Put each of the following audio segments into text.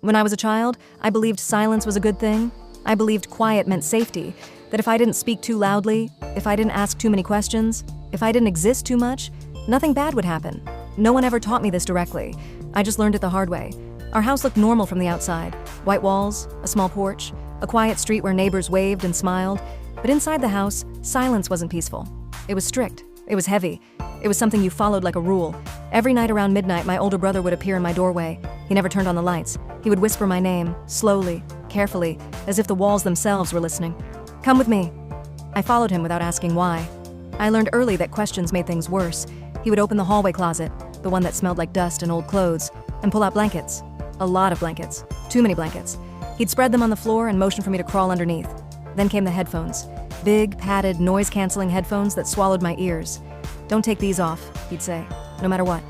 When I was a child, I believed silence was a good thing. I believed quiet meant safety, that if I didn't speak too loudly, if I didn't ask too many questions, if I didn't exist too much, nothing bad would happen. No one ever taught me this directly. I just learned it the hard way. Our house looked normal from the outside. White walls, a small porch, a quiet street where neighbors waved and smiled. But inside the house, silence wasn't peaceful. It was strict. It was heavy. It was something you followed like a rule. Every night around midnight, my older brother would appear in my doorway. He never turned on the lights. He would whisper my name, slowly, carefully, as if the walls themselves were listening. "Come with me." I followed him without asking why. I learned early that questions made things worse. He would open the hallway closet, the one that smelled like dust and old clothes, and pull out blankets. A lot of blankets. Too many blankets. He'd spread them on the floor and motion for me to crawl underneath. Then came the headphones. Big, padded, noise-canceling headphones that swallowed my ears. "Don't take these off," he'd say, no matter what.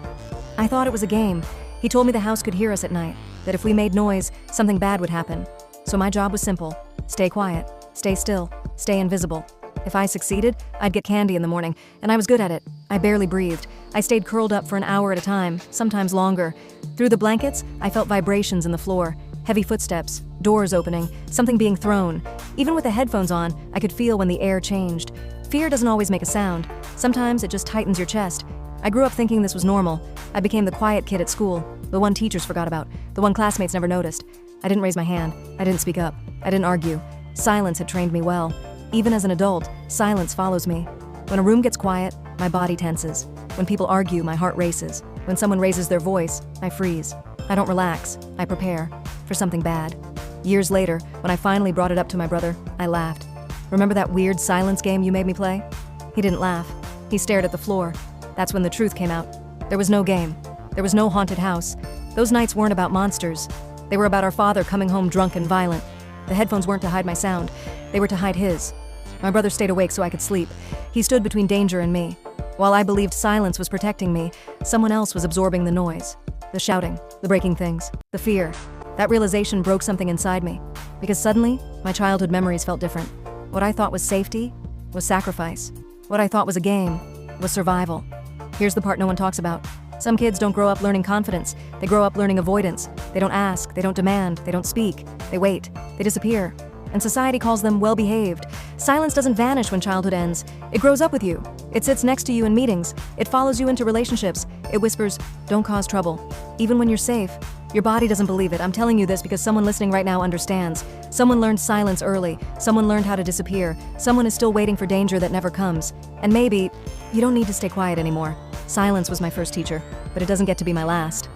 I thought it was a game. He told me the house could hear us at night, that if we made noise, something bad would happen. So my job was simple. Stay quiet, stay still, stay invisible. If I succeeded, I'd get candy in the morning, and I was good at it. I barely breathed. I stayed curled up for an hour at a time, sometimes longer. Through the blankets, I felt vibrations in the floor, heavy footsteps, doors opening, something being thrown. Even with the headphones on, I could feel when the air changed. Fear doesn't always make a sound. Sometimes it just tightens your chest. I grew up thinking this was normal. I became the quiet kid at school, the one teachers forgot about, the one classmates never noticed. I didn't raise my hand. I didn't speak up. I didn't argue. Silence had trained me well. Even as an adult, silence follows me. When a room gets quiet, my body tenses. When people argue, my heart races. When someone raises their voice, I freeze. I don't relax. I prepare for something bad. Years later, when I finally brought it up to my brother, I laughed. "Remember that weird silence game you made me play?" He didn't laugh. He stared at the floor. That's when the truth came out. There was no game. There was no haunted house. Those nights weren't about monsters. They were about our father coming home drunk and violent. The headphones weren't to hide my sound. They were to hide his. My brother stayed awake so I could sleep. He stood between danger and me. While I believed silence was protecting me, someone else was absorbing the noise. The shouting, the breaking things, the fear. That realization broke something inside me. Because suddenly, my childhood memories felt different. What I thought was safety was sacrifice. What I thought was a game was survival. Here's the part no one talks about. Some kids don't grow up learning confidence. They grow up learning avoidance. They don't ask, they don't demand, they don't speak. They wait, they disappear. And society calls them well-behaved. Silence doesn't vanish when childhood ends. It grows up with you. It sits next to you in meetings. It follows you into relationships. It whispers, "Don't cause trouble." Even when you're safe. Your body doesn't believe it. I'm telling you this because someone listening right now understands. Someone learned silence early. Someone learned how to disappear. Someone is still waiting for danger that never comes. And maybe, you don't need to stay quiet anymore. Silence was my first teacher, but it doesn't get to be my last.